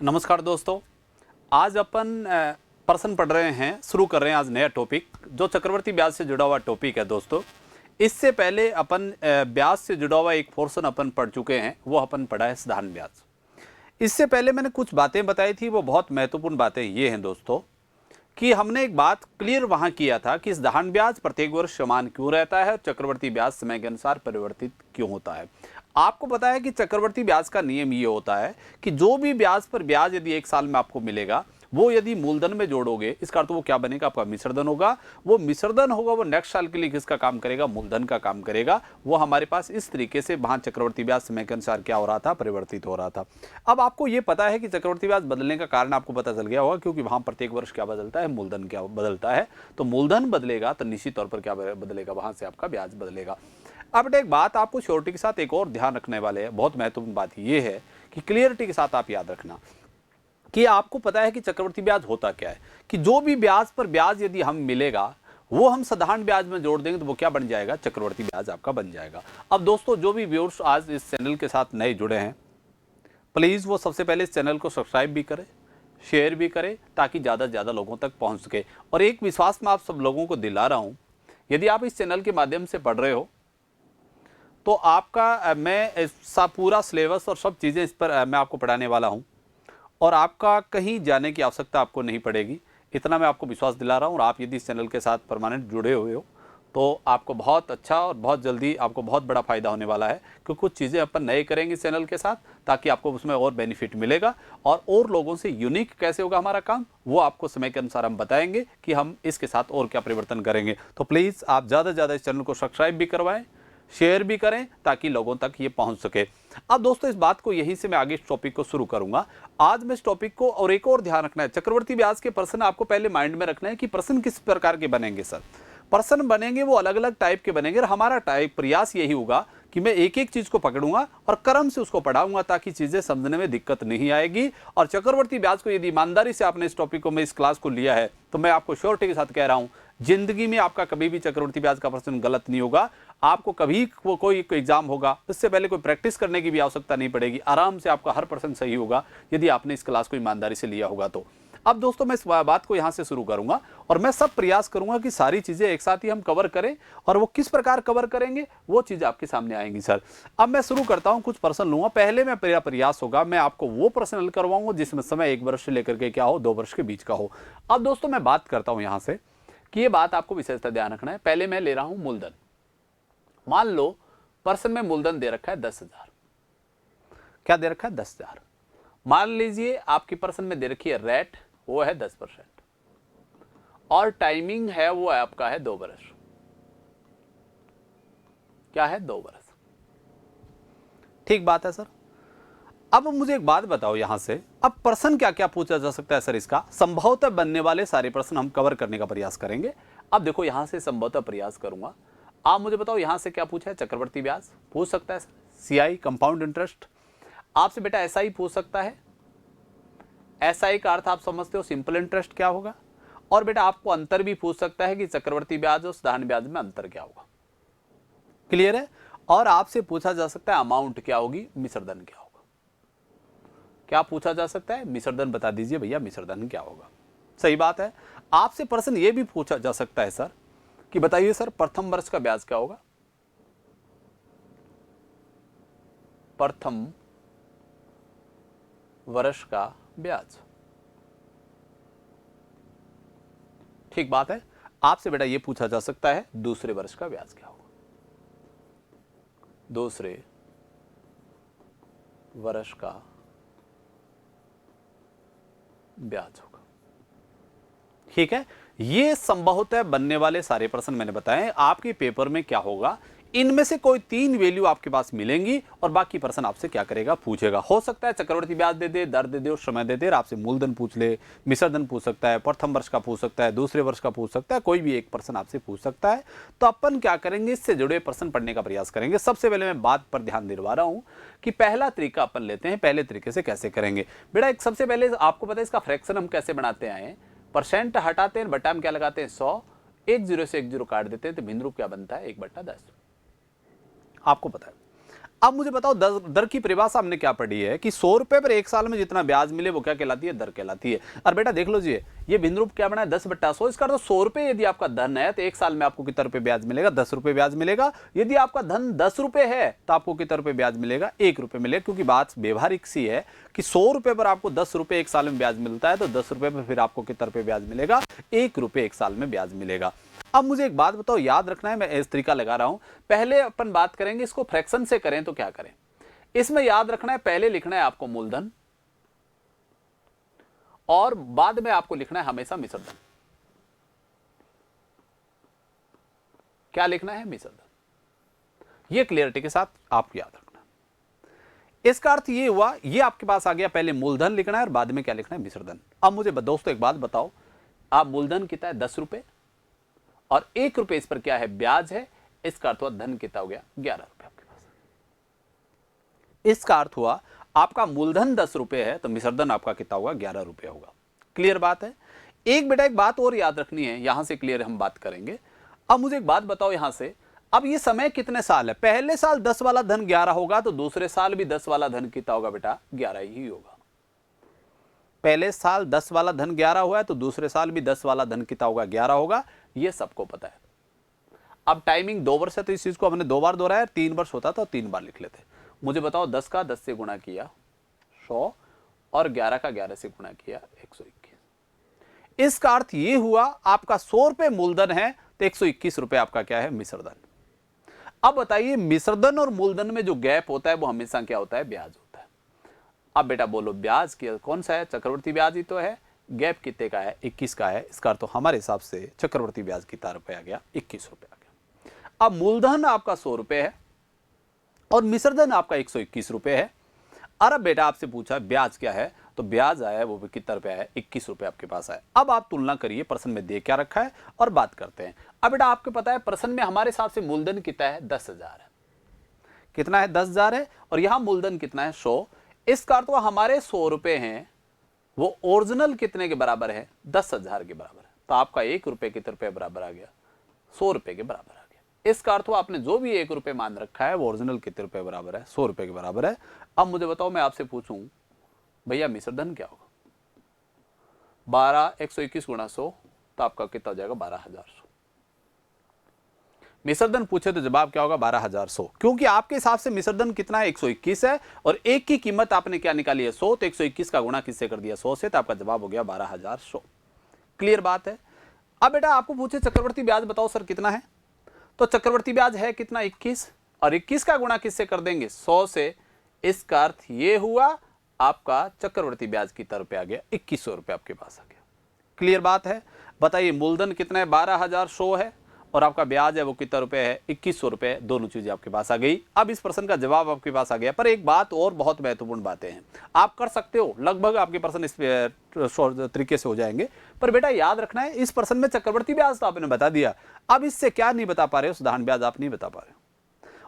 नमस्कार दोस्तों। आज अपन प्रश्न पढ़ रहे हैं, शुरू कर रहे हैं आज नया टॉपिक जो चक्रवर्ती ब्याज से जुड़ा हुआ टॉपिक है दोस्तों। इससे पहले अपन ब्याज से जुड़ा हुआ एक पोर्शन अपन पढ़ चुके हैं, वो अपन पढ़ा है साधारण ब्याज। इससे पहले मैंने कुछ बातें बताई थी, वो बहुत महत्वपूर्ण बातें ये हैं दोस्तों कि हमने एक बात क्लियर वहां किया था कि साधारण ब्याज प्रत्येक वर्ष समान क्यों रहता है और चक्रवर्ती ब्याज समय के अनुसार परिवर्तित क्यों होता है। आपको पता है कि चक्रवर्ती ब्याज का नियम ये होता है कि जो भी ब्याज पर ब्याज यदि एक साल में आपको मिलेगा, वो यदि मूलधन में जोड़ोगे, इसका अर्थ वो क्या बनेगा, आपका मिश्रधन होगा। वो मिश्रधन होगा, वो नेक्स्ट साल के लिए किसका काम करेगा, मूलधन का काम करेगा। वो हमारे पास इस तरीके से वहां चक्रवर्ती ब्याज समय के अनुसार क्या हो रहा था, परिवर्तित हो रहा था। अब आपको ये पता है कि चक्रवर्ती ब्याज बदलने का कारण आपको पता चल गया होगा, क्योंकि वहां प्रत्येक वर्ष क्या बदलता है, मूलधन क्या बदलता है। तो मूलधन बदलेगा तो निश्चित तौर पर क्या बदलेगा, वहां से आपका ब्याज बदलेगा। अब एक बात आपको श्योरिटी के साथ एक और ध्यान रखने वाले हैं, बहुत महत्वपूर्ण बात यह है कि क्लियरिटी के साथ आप याद रखना कि आपको पता है कि चक्रवर्ती ब्याज होता क्या है, कि जो भी ब्याज पर ब्याज यदि हम मिलेगा वो हम साधारण ब्याज में जोड़ देंगे तो वो क्या बन जाएगा, चक्रवर्ती ब्याज आपका बन जाएगा। अब दोस्तों जो भी व्यूअर्स आज इस चैनल के साथ नए जुड़े हैं, प्लीज वो सबसे पहले इस चैनल को सब्सक्राइब भी करें, शेयर भी करें, ताकि ज्यादा से ज्यादा लोगों तक पहुंच सके। और एक विश्वास मैं आप सब लोगों को दिला रहा हूं, यदि आप इस चैनल के माध्यम से पढ़ रहे हो तो आपका मैं पूरा सिलेबस और सब चीज़ें इस पर मैं आपको पढ़ाने वाला हूं और आपका कहीं जाने की आवश्यकता आपको नहीं पड़ेगी। इतना मैं आपको विश्वास दिला रहा हूं। और आप यदि इस चैनल के साथ परमानेंट जुड़े हुए हो तो आपको बहुत अच्छा और बहुत जल्दी आपको बहुत बड़ा फायदा होने वाला है, क्योंकि कुछ चीज़ें अपन नए करेंगे इस चैनल के साथ, ताकि आपको उसमें और बेनिफिट मिलेगा और लोगों से यूनिक कैसे होगा हमारा काम, वो आपको समय के अनुसार हम बताएंगे कि हम इसके साथ और क्या परिवर्तन करेंगे। तो प्लीज़ आप ज़्यादा से ज़्यादा इस चैनल को सब्सक्राइब भी करवाएं, शेयर भी करें, ताकि लोगों तक ये पहुंच सके। अब दोस्तों इस बात को यहीं से मैं आगे इस टॉपिक को शुरू करूंगा। आज मैं इस टॉपिक को और एक और ध्यान रखना है, चक्रवर्ती ब्याज के प्रश्न आपको पहले माइंड में रखना है कि प्रश्न किस प्रकार के बनेंगे। सर प्रश्न बनेंगे वो अलग अलग टाइप के बनेंगे, और हमारा प्रयास यही होगा कि मैं एक एक चीज को पकड़ूंगा और क्रम से उसको पढ़ाऊंगा, ताकि चीजें समझने में दिक्कत नहीं आएगी। और चक्रवर्ती ब्याज को यदि ईमानदारी से आपने इस टॉपिक को में इस क्लास को लिया है, तो मैं आपको श्योरिटी के साथ कह रहा हूं, जिंदगी में आपका कभी भी चक्रवर्ती ब्याज का प्रश्न गलत नहीं होगा। आपको कभी कोई एग्जाम होगा, इससे पहले कोई प्रैक्टिस करने की भी आवश्यकता नहीं पड़ेगी, आराम से आपका हर प्रश्न सही होगा यदि आपने इस क्लास को ईमानदारी से लिया होगा तो। अब दोस्तों मैं इस बात को यहां से शुरू करूंगा और मैं सब प्रयास करूंगा कि सारी चीजें एक साथ ही हम कवर करें, और वो किस प्रकार कवर करेंगे वो चीजें आपके सामने आएंगी। सर अब मैं शुरू करता हूं, कुछ प्रश्न लूंगा। पहले मैं मेरा प्रयास होगा, मैं आपको वो प्रश्न हल करवाऊंगा जिसमें समय 1 वर्ष से लेकर के क्या हो, 2 वर्ष के बीच का हो। अब दोस्तों मैं बात करता हूं यहां से कि ये बात आपको विशेषता ध्यान रखना है। पहले मैं ले रहा हूं मूलधन। मान लो प्रश्न में मूलधन दे रखा है 10,000। क्या दे रखा है, 10,000। मान लीजिए आपकी प्रश्न में दे रखी है रेट, वो है 10%, और टाइमिंग है वो आपका है 2 वर्ष। क्या है, 2 वर्ष। ठीक बात है सर। अब मुझे एक बात बताओ यहां से, अब प्रश्न क्या क्या पूछा जा सकता है सर, इसका संभवतः बनने वाले सारे प्रश्न हम कवर करने का प्रयास करेंगे। अब देखो यहां से संभवतः प्रयास करूंगा। आप मुझे बताओ यहां से क्या पूछा है, चक्रवर्ती ब्याज पूछ सकता है, सीआई कंपाउंड इंटरेस्ट आपसे बेटा एसआई पूछ सकता है। एसआई का अर्थ आप समझते हो सिंपल इंटरेस्ट क्या होगा, और बेटा आपको अंतर भी पूछ सकता है कि चक्रवर्ती ब्याज और साधारण ब्याज में अंतर क्या होगा। क्लियर है। और आपसे पूछा जा सकता है अमाउंट क्या होगी, मिश्रधन क्या होगा। क्या पूछा जा सकता है, मिश्रधन बता दीजिए भैया, मिश्रधन क्या होगा। सही बात है। आपसे प्रश्न यह भी पूछा जा सकता है सर कि बताइए सर प्रथम वर्ष का ब्याज क्या होगा, प्रथम वर्ष का ब्याज। ठीक बात है। आपसे बेटा यह पूछा जा सकता है दूसरे वर्ष का ब्याज क्या होगा, दूसरे वर्ष का ब्याज होगा। ठीक है। ये संभवतः बनने वाले सारे प्रश्न मैंने बताए। आपके पेपर में क्या होगा, इनमें से कोई 3 वैल्यू आपके पास मिलेंगी और बाकी प्रश्न आपसे क्या करेगा, पूछेगा। हो सकता है चक्रवर्ती ब्याज दे दे, दर दे दे और समय दे दे, आपसे मूलधन पूछ ले, मिश्रधन पूछ सकता है, प्रथम वर्ष का पूछ सकता है, दूसरे वर्ष का पूछ सकता है, कोई भी एक प्रश्न आपसे पूछ सकता है। तो अपन क्या करेंगे, इससे जुड़े प्रश्न पढ़ने का प्रयास करेंगे। सबसे पहले मैं बात पर ध्यान दिलवा रहा हूं कि पहला तरीका अपन लेते हैं, पहले तरीके से कैसे करेंगे। बेटा एक सबसे पहले आपको पता है इसका फ्रैक्शन हम कैसे बनाते आए, परसेंट हटाते हैं, बटा में क्या लगाते हैं 100, एक जीरो से एक जीरो काट देते हैं, तो भिन्न रूप क्या बनता है 1/10। आपको पता है। अब मुझे बताओ दर की परिभाषा हमने क्या पढ़ी है कि 100 रुपए पर एक साल में जितना ब्याज मिले वो क्या कहलाती है, दर कहलाती है। और बेटा देख लो जी, ये बिंदु रूप क्या बना है 10/100। इसका तो 100 रुपए यदि आपका धन है तो एक साल में आपको कितना रुपए ब्याज मिलेगा, 10 रुपए ब्याज मिलेगा। यदि आपका धन 10 रुपए है तो आपको कितना रुपए ब्याज मिलेगा, 1 रुपए मिलेगा। क्योंकि बात व्यवहारिक सी है कि 100 रुपए पर आपको 10 रुपए एक साल में ब्याज मिलता है, तो 10 रुपए पर फिर आपको कितना रुपए ब्याज मिलेगा, 1 रुपए एक साल में ब्याज मिलेगा। अब मुझे एक बात बताओ, याद रखना है, मैं इस तरीका लगा रहा हूं। पहले अपन बात करेंगे इसको फ्रैक्शन से करें तो क्या करें। इसमें याद रखना है, पहले लिखना है आपको मूलधन और बाद में आपको लिखना है हमेशा मिश्र धन। क्या लिखना है, मिश्र धन। यह क्लियरिटी के साथ आपको याद रखना। इसका अर्थ यह हुआ, यह आपके पास आ गया, पहले मूलधन लिखना है और बाद में क्या लिखना है, मिश्र धन। अब मुझे दोस्तों एक बात बताओ, आप मूलधन कितना है 10 रुपए और 1 रुपए इस पर क्या है, ब्याज है। इसका अर्थ हुआ धन कितना हो गया, 11 रुपए आपके पास। इसका अर्थ हुआ आपका मूलधन 10 रुपए है तो मिश्रधन आपका कितना होगा, 11 रुपए होगा। क्लियर बात है। एक बेटा एक बात और याद रखनी है, यहां से क्लियर हम बात करेंगे। अब मुझे एक बात बताओ यहां से, अब ये समय कितने साल है, पहले साल 10 वाला धन 11 होगा तो दूसरे साल भी 10 वाला धन कितना होगा बेटा, 11 ही होगा। पहले साल 10 वाला धन 11 हुआ है तो दूसरे साल भी 10 वाला धन कितना होगा, 11 होगा। ये सबको पता है। अब टाइमिंग 2 वर्ष है तो इस चीज को हमने 2 बार दोहराया, 3 वर्ष होता तो 3 बार लिख लेते। मुझे बताओ 10 का 10 से गुणा किया 100 और 11 का 11 से गुणा किया 121। इसका अर्थ यह हुआ आपका 100 रुपए मूलधन है तो 121 रुपए आपका क्या है, मिश्रधन। अब बताइए मिश्रधन और मूलधन में जो गैप होता है वो हमेशा क्या होता है, ब्याज होता है। अब बेटा बोलो ब्याज कौन सा है, चक्रवर्ती ब्याज ही तो है। गैप कितने का है, 21 का है। इसका अर्थ तो हमारे हिसाब से चक्रवर्ती ब्याज कितना रुपए आ गया, 21 रुपए आ गया। अब मूलधन आपका 100 रुपए है और मिश्रधन आपका 121 रुपए है। और अब बेटा आपसे पूछा ब्याज क्या है, तो ब्याज आया है वो भी कितना रुपया है, 21 रुपए आपके पास आया। अब आप तुलना करिए प्रश्न में दे क्या रखा है और बात करते हैं। अब बेटा आपको पता है प्रश्न में हमारे हिसाब से मूलधन कितना है, 10,000 है। कितना है, 10,000 है और यहां मूलधन कितना है, 100। इसका अर्थ हमारे 100 रुपए हैं वो ओरिजिनल कितने के बराबर है, 10,000 के बराबर है। तो आपका 1 रुपए कितने रुपए बराबर आ गया, 100 रुपए के बराबर आ गया। इसका अर्थ आपने जो भी 1 रुपए मान रखा है वो ओरिजिनल कितने रुपए बराबर है, 100 रुपए के बराबर है। अब मुझे बताओ, मैं आपसे पूछूं भैया मिश्रधन क्या होगा, 121 गुणा 100 तो आपका कितना हो जाएगा, 12,100। मिश्रधन पूछे तो जवाब क्या होगा, 12,100। क्योंकि आपके हिसाब से मिश्रधन कितना है, 121 है और एक की कीमत आपने क्या निकाली है, 100। तो 121 का गुणा किससे कर दिया, 100 से, तो आपका जवाब हो गया 12,100। क्लियर बात है। अब बेटा आपको पूछे चक्रवर्ती ब्याज बताओ सर कितना है, तो चक्रवर्ती ब्याज है कितना, 21 और 21 का गुणा किससे कर देंगे, 100 से। इसका अर्थ ये हुआ आपका चक्रवर्ती ब्याज कितना रुपए आ गया, 2100 रुपए आपके पास आ गया। क्लियर बात है। बताइए मूलधन कितना है, 12,100 है और आपका ब्याज है वो कितना रुपए है, 2100 रुपए। दोनों चीजें आपके पास आ गई। अब इस प्रश्न का जवाब आपके पास आ गया। पर एक बात और बहुत महत्वपूर्ण बातें हैं, आप कर सकते हो, लगभग आपके प्रश्न इस तरीके से हो जाएंगे। पर बेटा याद रखना है, इस प्रश्न में चक्रवर्ती ब्याज तो आपने बता दिया, अब इससे क्या नहीं बता पा रहे हो, साधारण ब्याज आप नहीं बता पा रहे हो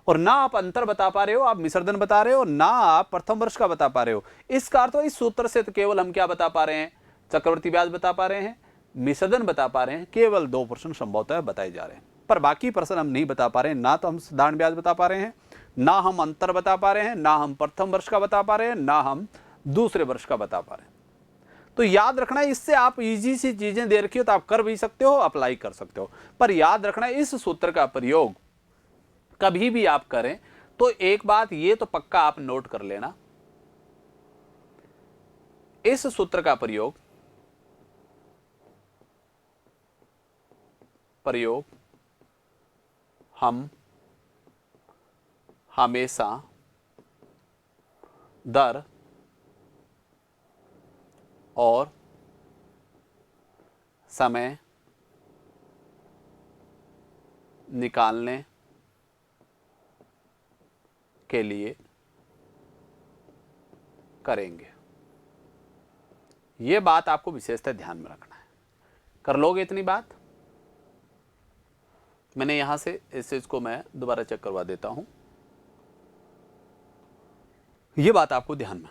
और ना आप अंतर बता पा रहे हो, आप मिश्रधन बता रहे हो, ना आप प्रथम वर्ष का बता पा रहे हो। इसका अर्थ इस सूत्र से तो केवल हम क्या बता पा रहे हैं, चक्रवर्ती ब्याज बता पा रहे हैं, मिश्रधन बता पा रहे हैं। केवल 2 प्रश्न संभवतः बताए जा रहे हैं, पर बाकी प्रश्न हम नहीं बता पा रहे हैं। ना तो हम साधारण ब्याज बता पा रहे हैं, ना हम अंतर बता पा रहे हैं, ना हम प्रथम वर्ष का बता पा रहे हैं, ना हम दूसरे वर्ष का बता पा रहे हैं। तो याद रखना है, इससे आप इजी सी चीजें दे रखी हो तो आप कर भी सकते हो, अप्लाई कर सकते हो। पर याद रखना है, इस सूत्र का प्रयोग कभी भी आप करें तो एक बात ये तो पक्का आप नोट कर लेना, इस सूत्र का प्रयोग हम हमेशा दर और समय निकालने के लिए करेंगे। यह बात आपको विशेषतः ध्यान में रखना है। कर लोगे इतनी बात? मैंने यहां से इस चीज को मैं दोबारा चेक करवा देता हूं। यह बात आपको ध्यान में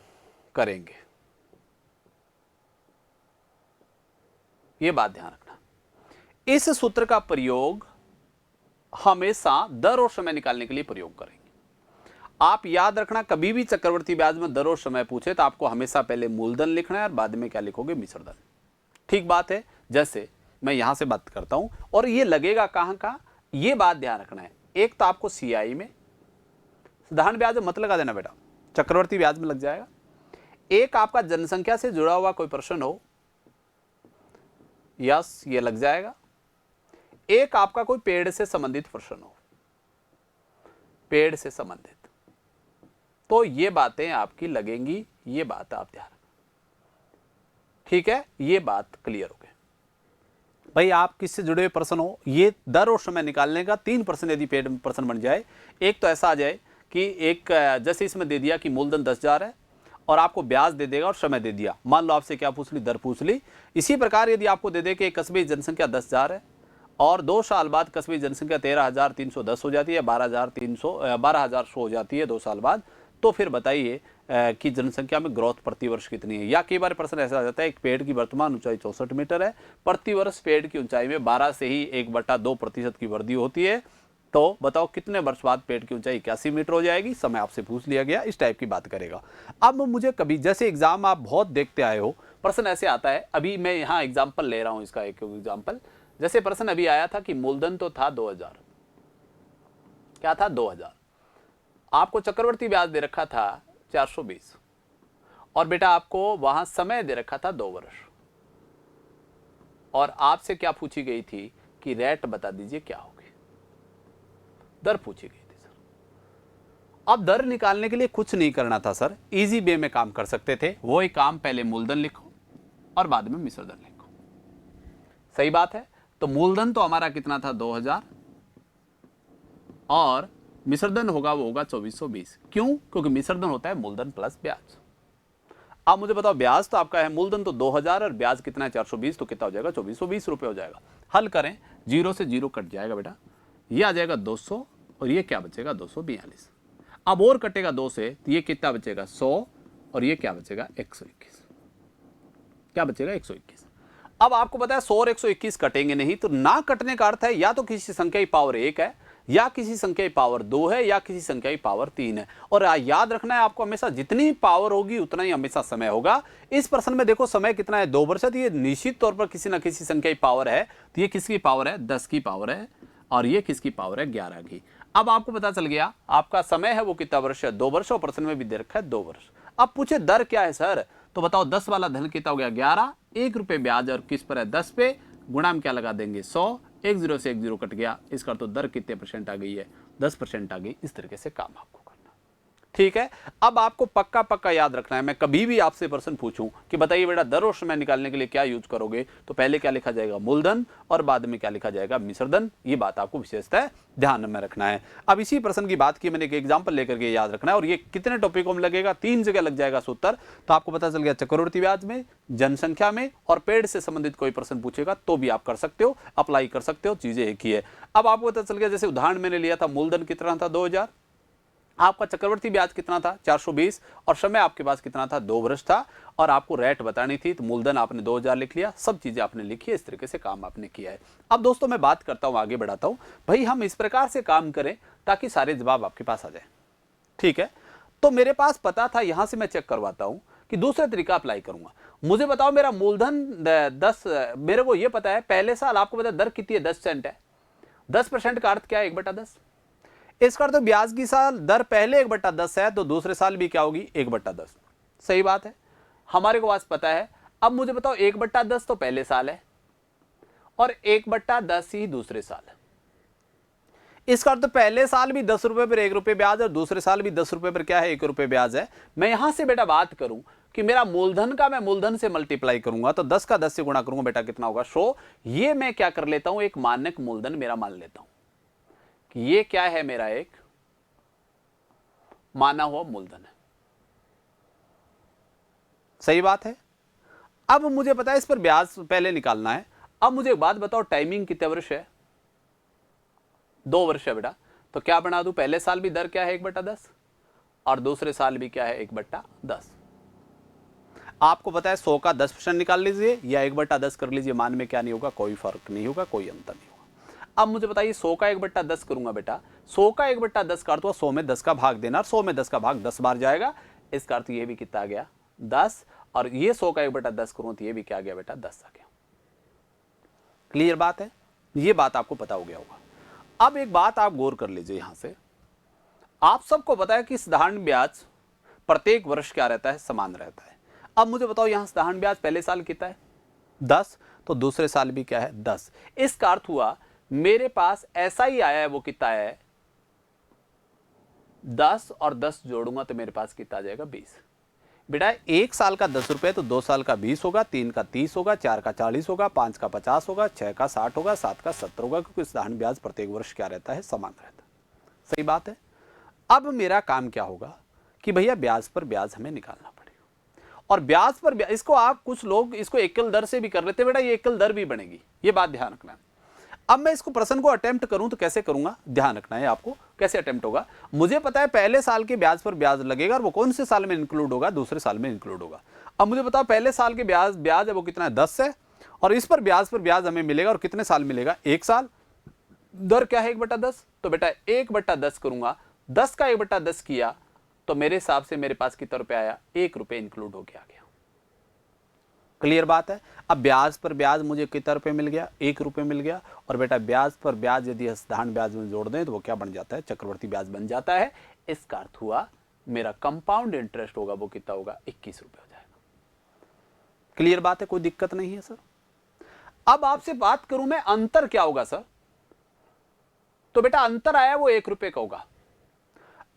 करेंगे, यह बात ध्यान रखना। इस सूत्र का प्रयोग हमेशा दर और समय निकालने के लिए प्रयोग करेंगे। आप याद रखना, कभी भी चक्रवर्ती ब्याज में दर और समय पूछे तो आपको हमेशा पहले मूलधन लिखना है और बाद में क्या लिखोगे, मिश्रधन। ठीक बात है। जैसे मैं यहां से बात करता हूं और ये लगेगा कहां का, ये बात ध्यान रखना है। एक तो आपको सीआई में, साधारण ब्याज में मत लगा देना बेटा, चक्रवर्ती ब्याज में लग जाएगा। एक आपका जनसंख्या से जुड़ा हुआ कोई प्रश्न हो, यस ये लग जाएगा। एक आपका कोई पेड़ से संबंधित प्रश्न हो, पेड़ से संबंधित, तो ये बातें आपकी लगेंगी, ये बात आप ध्यान रखना। ठीक है, ये बात क्लियर हो गई। भाई आप किससे जुड़े हुए प्रश्न हो, ये दर और समय निकालने का 3 प्रश्न यदि पेड़ प्रश्न बन जाए। एक तो ऐसा आ जाए कि एक जैसे इसमें दे दिया कि मूलधन 10,000 है और आपको ब्याज दे देगा और समय दे दिया, मान लो आपसे क्या पूछ ली, दर पूछ ली। इसी प्रकार यदि आपको दे दे कि एक कस्बे की जनसंख्या 10,000 है और 2 साल बाद कस्बे की जनसंख्या 13,310 हो जाती है, 12,100 हो जाती है 2 साल बाद, तो फिर बताइए कि जनसंख्या में ग्रोथ प्रति वर्ष कितनी है। या कई बार प्रश्न ऐसा आ जाता है, एक पेड़ की वर्तमान ऊंचाई 64 मीटर है, प्रति वर्ष पेड़ की ऊंचाई में 12 से ही 1/2% की वृद्धि होती है, तो बताओ कितने वर्ष बाद पेड़ की ऊंचाई 81 मीटर हो जाएगी। समय आपसे पूछ लिया गया, इस टाइप की बात करेगा। अब मुझे कभी, जैसे एग्जाम आप बहुत देखते आए हो, प्रश्न ऐसे आता है, अभी मैं यहाँ एग्जाम्पल ले रहा हूँ, इसका एक एग्जाम्पल। जैसे प्रश्न अभी आया था कि मूलधन तो था 2000, क्या था 2000, आपको चक्रवर्ती ब्याज दे रखा था 420 और बेटा आपको वहां समय दे रखा था 2 वर्ष, और आपसे क्या पूछी गई थी कि रेट बता दीजिए क्या होगी, दर पूछी गई थी सर। अब दर निकालने के लिए कुछ नहीं करना था सर, इजी वे में काम कर सकते थे। वो ही काम, पहले मूलधन लिखो और बाद में मिश्रधन लिखो। सही बात है। तो मूलधन तो हमारा कितना था 2000 और मिश्रधन होगा वो होगा 2420। क्यों? क्योंकि मिश्रधन होता है मूलधन प्लस ब्याज। अब मुझे बताओ, ब्याज तो आपका है, मूलधन तो 2000 और ब्याज कितना है 420, तो कितना हो जाएगा 2420 रुपए हो जाएगा। हल करें, 0 से 0 कट जाएगा बेटा, ये आ जाएगा 200 और ये क्या बचेगा 242। अब और कटेगा 2 से, तो ये कितना बचेगा 100 और ये क्या बचेगा 121। क्या बचेगा 121। अब आपको पता है 100 और 121 कटेंगे नहीं, तो ना कटने का अर्थ है या तो किसी संख्या की पावर 1 है, या किसी संख्या की पावर 2 है, या किसी संख्या की पावर 3 है। और याद रखना है आपको, हमेशा जितनी पावर होगी उतना ही हमेशा समय होगा। इस प्रश्न में देखो समय कितना है 2%, ये निश्चित तौर पर किसी ना किसी संख्या की पावर है। तो ये किसकी पावर है 10 की पावर है और ये किसकी पावर है 11 की। अब आपको पता चल गया आपका समय है वो कितना वर्ष है 2 वर्ष, और प्रश्न में भी दे रखा है 2 वर्ष। अब पूछे दर क्या है सर, तो बताओ 10 वाला धन कितना हो गया 11, 1 रुपये ब्याज और किस पर है 10 पे, गुणा में क्या लगा देंगे 100, 1 0 से 1 0 कट गया, इसका तो दर कितने % आ गई है 10% आ गई। इस तरीके से काम आपको करना, ठीक है। अब आपको पक्का पक्का याद रखना है, मैं कभी भी आपसे प्रश्न पूछूं कि बताइए बेटा दर और समय निकालने के लिए क्या यूज करोगे, तो पहले क्या लिखा जाएगा मूलधन और बाद में क्या लिखा जाएगा मिश्रधन। ये बात आपको विशेषतः ध्यान में रखना है। अब इसी प्रश्न की बात की मैंने, एक एग्जाम्पल लेकर के याद रखना है, और ये कितने टॉपिकों में लगेगा 3 जगह लग जाएगा सूत्र। तो आपको पता चल गया चक्रवृद्धि ब्याज में, जनसंख्या में और पेड़ से संबंधित कोई प्रश्न पूछेगा तो भी आप कर सकते हो, अप्लाई कर सकते हो, चीजें एक ही है। अब आपको पता चल गया, जैसे उदाहरण मैंने लिया था, मूलधन कितना था 2000, आपका चक्रवर्ती ब्याज कितना था 420 और समय आपके पास कितना था 2 वर्ष था, और आपको रेट बतानी थी, तो मूलधन आपने 2000 लिख लिया, सब चीजें आपने लिखी है, इस तरीके से काम आपने किया है। अब दोस्तों मैं बात करता हूं, आगे बढ़ाता हूं, भाई हम इस प्रकार से काम करें ताकि सारे जवाब आपके पास आ जाए, ठीक है। तो मेरे पास पता था, यहां से मैं चेक करवाता हूं कि दूसरा तरीका अप्लाई करूंगा। मुझे बताओ मेरा मूलधन 10, मेरे को यह पता है पहले साल आपको पता है दर कितनी है 10 सेंट है। 10% का अर्थ क्या है 1/10। इसका अर्थ ब्याज की साल दर पहले 1/10 है, तो दूसरे साल भी क्या होगी 1/10। सही बात है, हमारे को आज पता है। अब मुझे बताओ 1/10 तो पहले साल है और 1/10 ही दूसरे साल है। इसका अर्थ पहले साल भी 10 रुपए पर 1 रुपये ब्याज और दूसरे साल भी 10 रुपए पर क्या है 1 रुपये ब्याज है। मैं यहां से बेटा बात करूं कि मेरा मूलधन का मैं मूलधन से मल्टीप्लाई करूंगा, तो 10 का 10 से गुणा करूंगा बेटा कितना होगा 100। ये मैं क्या कर लेता हूं, एक मानक मूलधन मेरा मान लेता हूं कि ये क्या है, मेरा एक माना हुआ मूलधन है। सही बात है। अब मुझे पता है इस पर ब्याज पहले निकालना है। अब मुझे एक बात बताओ, टाइमिंग कितने वर्ष है 2 वर्ष है बेटा, तो क्या बना दूं, पहले साल भी दर क्या है 1/10 और दूसरे साल भी क्या है 1/10। आपको पता है 100 का 10% निकाल लीजिए या 1/10 कर लीजिए, मान में क्या नहीं होगा, कोई फर्क नहीं होगा, कोई अंतर नहीं होगा। अब मुझे बताइए 100 का 1/10 करूंगा बेटा, 100 का 1/10 का अर्थ हुआ 100 में 10 का भाग देना, और 100 में 10 का भाग 10 बार जाएगा। इसका अर्थ ये भी कितना आ गया 10, और ये 100 का 1/10 करूं तो ये भी क्या आ गया बेटा 10 आ गया। क्लियर बात है, ये बात आपको पता हो गया होगा। अब एक बात आप गौर कर लीजिए, यहां से आप सबको पता है कि साधारण ब्याज प्रत्येक वर्ष क्या रहता है, समान रहता है। अब मुझे बताओ यहां साधारण ब्याज पहले साल कितना है 10, तो दूसरे साल भी क्या है 10। इसका अर्थ हुआ मेरे पास ऐसा ही आया है, वो कितना है 10 और 10 जोड़ूंगा तो मेरे पास कितना आ जाएगा 20। बेटा एक साल का 10 रुपए तो 2 साल का 20 होगा, 3 का 30 होगा, 4 का 40 होगा, 5 का 50 होगा, 6 का 60 होगा, 7 का 70 होगा, क्योंकि साधारण ब्याज प्रत्येक वर्ष क्या रहता है, समान रहता है। सही बात है। अब मेरा काम क्या होगा कि भैया ब्याज पर ब्याज हमें निकालना पड़ेगा, और ब्याज पर ब्याज, इसको आप कुछ लोग इसको एकल दर से भी कर लेते हैं। बेटा ये एकल दर भी बनेगी, ये बात ध्यान रखना है। अब मैं इसको प्रश्न को अटेम्प्ट करूं तो कैसे करूंगा, ध्यान रखना है आपको कैसे अटेम्प्ट होगा। मुझे पता है पहले साल के ब्याज पर ब्याज लगेगा, और वो कौन से साल में इंक्लूड होगा, दूसरे साल में इंक्लूड होगा। अब मुझे बताओ पहले साल के ब्याज है वो कितना है 10 है, और इस पर ब्याज हमें मिलेगा, और कितने साल मिलेगा 1 साल। दर क्या है 1/10, तो बेटा 1/10 करूंगा, 10 का 1/10 किया तो मेरे हिसाब से मेरे पास कितना रुपया आया 1 रुपये इंक्लूड होके आ गया। क्लियर बात है। अब ब्याज पर ब्याज मुझे कितना रुपये मिल गया 1 रुपये मिल गया, और बेटा ब्याज पर ब्याज यदि साधारण ब्याज में जोड़ दें तो वो क्या बन जाता है, चक्रवर्ती ब्याज बन जाता है। इसका अर्थ हुआ मेरा कंपाउंड इंटरेस्ट होगा वो कितना होगा 21 रुपये हो जाएगा। क्लियर बात है, कोई दिक्कत नहीं है सर। अब आपसे बात करूं मैं अंतर क्या होगा सर, तो बेटा अंतर आया वो 1 रुपये का होगा।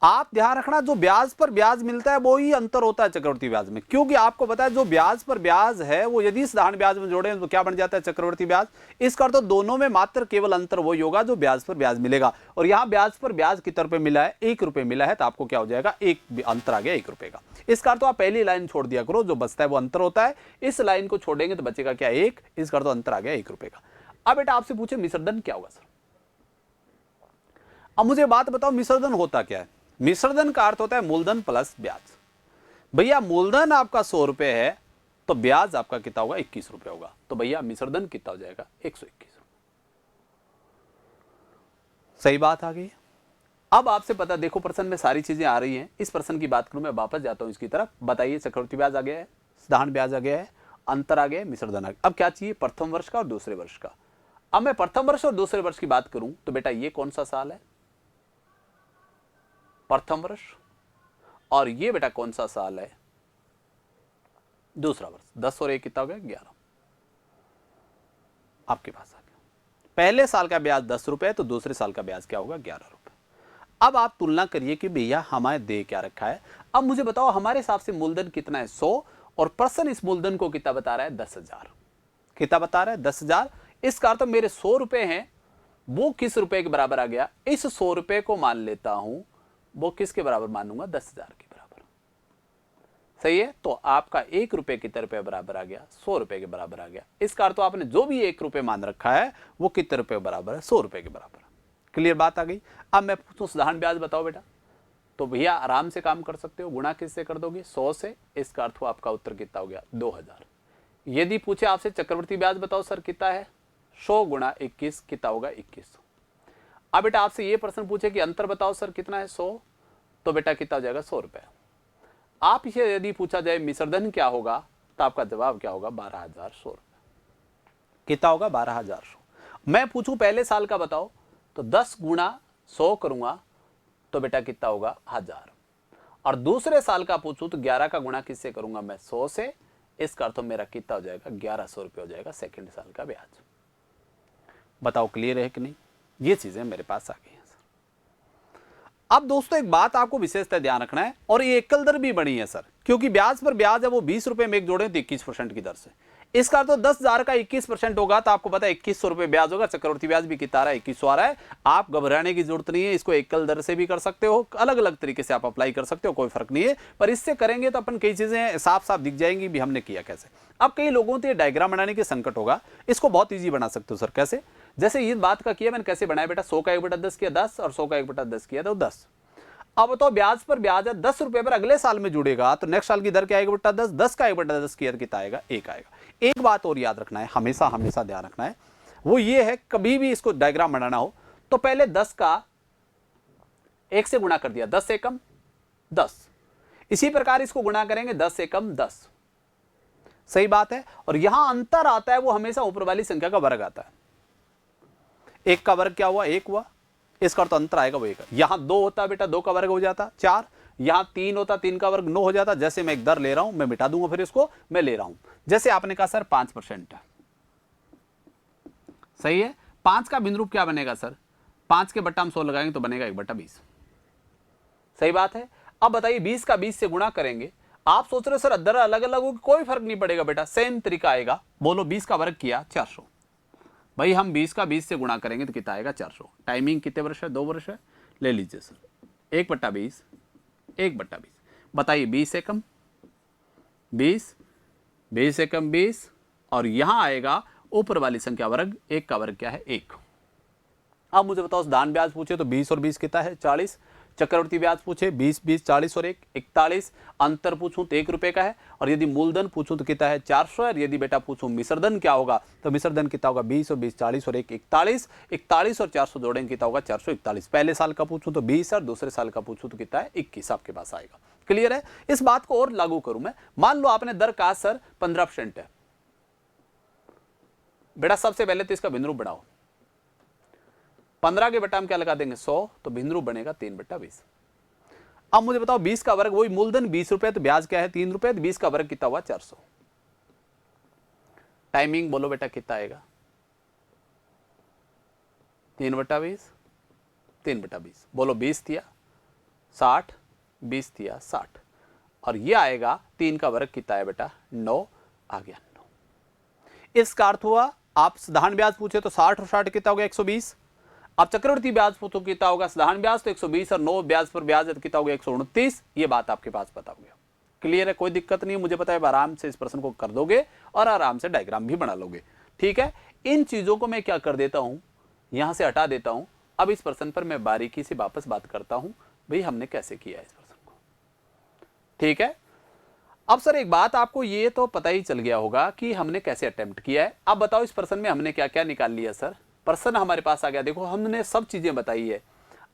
आप ध्यान रखना जो ब्याज पर ब्याज मिलता है वो ही अंतर होता है चक्रवर्ती ब्याज में, क्योंकि आपको पता है जो ब्याज पर ब्याज है वो यदि साधारण ब्याज में जोड़े तो क्या बन जाता है चक्रवर्ती ब्याज। इसका अर्थ तो दोनों में मात्र केवल अंतर वही होगा जो ब्याज पर ब्याज मिलेगा, और यहां ब्याज पर ब्याज कितने रुपए मिला है 1 रुपये मिला है, तो आपको क्या हो जाएगा एक अंतर आ गया 1 रुपये का। इसका अर्थ तो आप पहली लाइन छोड़ दिया करो, जो बचता है वो अंतर होता है, इस लाइन को छोड़ेंगे तो बचेगा क्या 1, इसका अर्थ तो अंतर आ गया 1 रुपये का। अब बेटा आपसे पूछे मिश्रधन क्या होगा सर, अब मुझे बात बताओ मिश्रधन होता क्या है। मिश्रधन का अर्थ होता है मूलधन प्लस ब्याज। भैया मूलधन आपका 100 रुपए है तो ब्याज आपका कितना होगा 21 रुपए होगा, तो भैया मिश्रधन कितना हो जाएगा 121 रुपए। सही बात आ गई। अब आपसे पता देखो प्रश्न में सारी चीजें आ रही हैं, इस प्रश्न की बात करूं मैं वापस जाता हूं इसकी तरफ। बताइए चक्रवर्ती ब्याज आ गया है, साधारण ब्याज आ गया है, अंतर आ गया है, मिश्रधन आ गया। अब क्या चाहिए प्रथम वर्ष का और दूसरे वर्ष का। अब मैं प्रथम वर्ष और दूसरे वर्ष की बात करूं तो बेटा ये कौन सा साल है प्रथम वर्ष, और ये बेटा कौन सा साल है दूसरा वर्ष। 10 और 1 कितना हो गया 11, आपके पास आ गया। पहले साल का ब्याज 10 रुपए तो दूसरे साल का ब्याज क्या होगा 11 रुपए। अब आप तुलना करिए कि भैया हमारे दे क्या रखा है। अब मुझे बताओ हमारे हिसाब से मूलधन कितना है 100, और प्रश्न इस मूलधन को कितना बता रहा है 10,000। कितना बता रहा है 10,000। इसका अर्थ मेरे 100 रुपए हैं वो किस रुपए के बराबर आ गया, इस 100 रुपए को मान लेता हूं वो किसके बराबर मानूंगा 10,000 के बराबर। सही है, तो आपका 1 रुपए कितने रुपए बराबर आ गया 100 रुपए के बराबर आ गया। इसका अर्थ तो आपने जो भी 1 रुपए मान रखा है वो कितने रुपए बराबर है 100 रुपए के बराबर। क्लियर बात आ गई। अब मैं पूछूं साधारण ब्याज बताओ बेटा, तो भैया आराम से काम कर सकते हो, गुणा किससे कर दोगे 100 से। इसका अर्थ हुआ आपका उत्तर कितना हो गया 2000। यदि पूछे आपसे चक्रवर्ती ब्याज बताओ सर कितना है 100 गुणा 21 कितना होगा 2100। अब बेटा आपसे ये प्रश्न पूछे कि अंतर बताओ सर कितना है 100, तो बेटा कितना हो जाएगा 100 रुपए। आप इसे यदि पूछा जाए मिश्रधन क्या होगा तो आपका जवाब क्या होगा 12,100 रुपए। कितना होगा 12,100। मैं पूछूं पहले साल का बताओ तो 10 गुणा 100 करूंगा तो बेटा कितना होगा 1000, और दूसरे साल का पूछूं तो 11 का गुणा किससे करूंगा मैं 100 से। इसका अर्थ मेरा कितना हो जाएगा 1100 रुपये हो जाएगा सेकंड साल का ब्याज। बताओ क्लियर है कि नहीं, ये चीजें मेरे पास आ गई हैं सर। अब दोस्तों एक बात आपको विशेषतः ध्यान रखना है, और ये एकल दर भी बनी है सर, क्योंकि ब्याज पर ब्याज है वो 20 रुपए में एक जोड़े तो 21% की दर से। इसका तो 10,000 का 21% होगा तो आपको पता है 2100 रुपए ब्याज होगा। चक्रवर्ती ब्याज भी कितना आ रहा है 2100 आ रहा है। आप घबराने की जरूरत नहीं है, इसको एकल दर से भी कर सकते हो, अलग अलग तरीके से आप अप्लाई कर सकते हो, कोई फर्क नहीं है। पर इससे करेंगे तो अपन कई चीजें साफ साफ दिख जाएंगी भी हमने किया कैसे। अब कई लोगों को डायग्राम बनाने के संकट होगा, इसको बहुत ईजी बना सकते हो सर। कैसे, जैसे इस बात का किया मैंने, कैसे बनाया बेटा 100 का 1/10 किया 10, और 100 का 1/10 किया तो 10। अब तो ब्याज पर ब्याज है 10 रुपए पर अगले साल में जुड़ेगा तो नेक्स्ट साल की दर क्या आएगा 1/10, 10 का 1/10 की दर कितना आएगा 1 आएगा। एक बात और याद रखना है, हमेशा हमेशा ध्यान रखना है, वो ये है कभी भी इसको डायग्राम बनाना हो तो पहले 10 का 1 से गुणा कर दिया, 10 से कम 10। इसी प्रकार इसको गुणा करेंगे 10 से कम 10। सही बात है। और यहां अंतर आता है वो हमेशा ऊपर वाली संख्या का वर्ग आता है। 1 का वर्ग क्या हुआ? 1 हुआ। इसका तो अंतर आएगा वो 1। यहां 2 होता बेटा, 2 का वर्ग हो जाता 4। यहां 3 होता, 3 का वर्ग 9 हो जाता। जैसे मैं एक दर ले रहा हूं, मैं मिटा दूंगा फिर इसको, मैं ले रहा हूं। जैसे आपने कहा सर 5% है, सही है। 5 का भिन्न रूप क्या बनेगा सर? 5 के बट्टा हम 100 लगाएंगे तो बनेगा 1/20। सही बात है। अब बताइए 20 का 20 से गुणा करेंगे। आप सोच रहे हो सर दर अलग अलग होगी, कोई फर्क नहीं पड़ेगा बेटा, सेम तरीका आएगा। बोलो 20 का वर्ग किया 400। भाई हम 20 का 20 से गुणा करेंगे तो कितना आएगा? 400। टाइमिंग कितने वर्ष है? 2 वर्ष है। ले लीजिए सर 1/20, 1/20। बताइए 20 से कम 20, 20 से कम 20, और यहां आएगा ऊपर वाली संख्या वर्ग। 1 का वर्ग क्या है? 1। अब मुझे बताओ दान ब्याज पूछे तो 20 और 20 कितना है? 40। चक्रवर्ती ब्याज पूछे 20, 20, 40 और 1, 41। अंतर पूछूं तो 1 रुपए का है। और यदि मूलधन पूछूं तो कितना है? 400 है। यदि बेटा पूछूं मिश्रधन क्या होगा तो मिश्रधन कितना होगा? 20 और 20, 40 और 1, 41। 41 और 400 जोड़ेंगे कितना होगा? 441। पहले साल का पूछूं तो 20 और दूसरे साल का पूछूं तो कितना है? 21 आपके पास आएगा। क्लियर है? इस बात को और लागू करूं मैं। मान लो आपने दर कहा सर 15% है। बेटा सबसे पहले तो इसका भिन्न रूप बढ़ाओ। 15 के बट्टा हम क्या लगा देंगे? 100, तो भिन्न रूप बनेगा 3/20। अब मुझे बताओ 20 का वर्ग, वही मूलधन 20 रुपए, तो ब्याज क्या है? 3 रुपए। तो 20 का वर्ग कितना हुआ? 400। टाइमिंग बोलो बेटा कितना आएगा? 3/20, 3/20। बोलो 20 दिया 60, 20 दिया 60, और ये आएगा 3 का वर्ग कितना है बेटा? 9 आ गया 9। इसका अर्थ हुआ आप साधारण ब्याज पूछे तो 60 और 60 कितना हो गया? 120। अब चक्रवर्ती ब्याज पूछो कितना होगा? साधारण ब्याज तो 120 और 9 ब्याज पर ब्याज कितना हो गया? 129। ये बात आपके पास पता हो गया। क्लियर है? कोई दिक्कत नहीं है, मुझे पता है आराम से इस प्रश्न को कर दोगे और आराम से डायग्राम भी बना लोगे। ठीक है, इन चीजों को मैं क्या कर देता हूं, यहां से हटा देता हूं। अब इस प्रश्न पर मैं बारीकी से वापस बात करता हूं, भाई हमने कैसे किया इस प्रश्न को। ठीक है, अब सर एक बात आपको ये तो पता ही चल गया होगा कि हमने कैसे अटेम्प्ट किया है। अब बताओ इस प्रश्न में हमने क्या क्या निकाल लिया सर? प्रश्न हमारे पास आ गया, देखो हमने सब चीजें बताई है,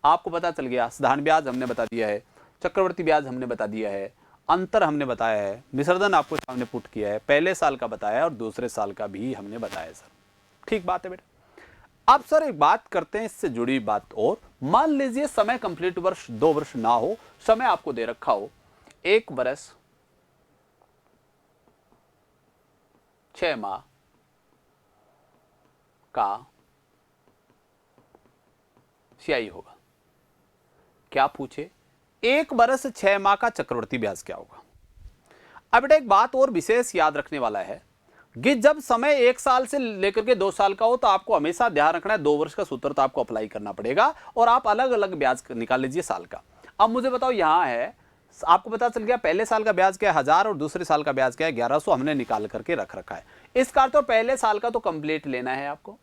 आपको पता चल गया। साधारण ब्याज हमने बता दिया है, चक्रवर्ती ब्याज हमने बता दिया है, अंतर हमने बताया है, मिश्रधन आपको सामने पुट किया है, पहले साल का बताया और दूसरे साल का भी हमने बताया सर। ठीक बात है बेटा। अब सर एक बात करते हैं इससे जुड़ी बात और। मान लीजिए समय कंप्लीट वर्ष 2 वर्ष ना हो, समय आपको दे रखा हो 1 वर्ष 6 माह का CI होगा। क्या पूछे? 1 वर्ष 6 माह का चक्रवर्ती ब्याज क्या होगा? अब बेटा एक बात और विशेष याद रखने वाला है कि जब समय 1 साल से लेकर के 2 साल का हो तो आपको हमेशा ध्यान रखना है 2 वर्ष का सूत्र तो आपको अप्लाई करना पड़ेगा, और आप अलग अलग ब्याज निकाल लीजिए साल का। अब मुझे बताओ यहां है, आपको पता चल गया पहले साल का ब्याज क्या है 1000 और दूसरे साल का ब्याज क्या है 1100, हमने निकाल करके रख रखा है। इसका अर्थ तो पहले साल का तो कंप्लीट लेना है आपको।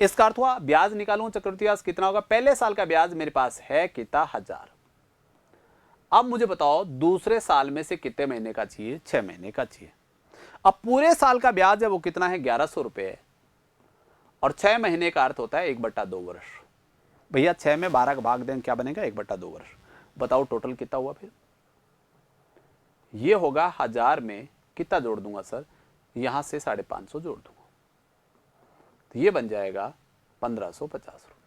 इसका अर्थ हुआ ब्याज निकालूं चक्रवर्ती ब्याज कितना होगा? पहले साल का ब्याज मेरे पास है कितना? 1000। अब मुझे बताओ दूसरे साल में से कितने महीने का चाहिए? 6 महीने का चाहिए। अब पूरे साल का ब्याज है वो कितना है? 1100 रुपए है, और 6 महीने का अर्थ होता है 1/2 वर्ष। भैया 6 में 12 का भाग दें क्या बनेगा? 1/2 वर्ष। बताओ टोटल कितना हुआ फिर? ये होगा 1000 में कितना जोड़ दूंगा सर? यहां से 550 जोड़ दूंगा, तो ये बन जाएगा 1550 रुपए।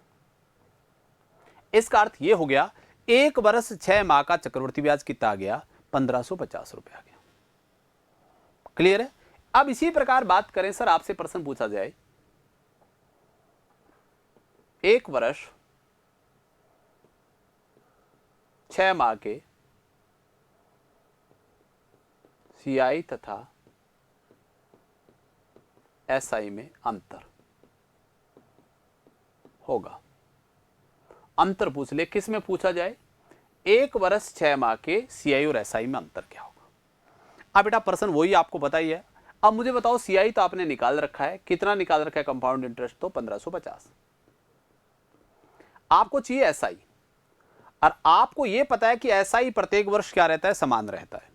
इसका अर्थ ये हो गया 1 वर्ष 6 माह का चक्रवर्ती ब्याज कितना आ गया? 1550 रुपए आ गया। क्लियर है? अब इसी प्रकार बात करें सर, आपसे प्रश्न पूछा जाए 1 वर्ष 6 माह के CI तथा SI में अंतर होगा। अंतर पूछ ले, किस में पूछा जाए? 1 वर्ष 6 माह के CI और SI में अंतर क्या होगा? अब बेटा प्रश्न वही आपको पता ही है। अब मुझे बताओ CI तो आपने निकाल रखा है, कितना निकाल रखा है कंपाउंड इंटरेस्ट? तो 1550। आपको चाहिए SI, और आपको यह पता है कि SI प्रत्येक वर्ष क्या रहता है? समान रहता है।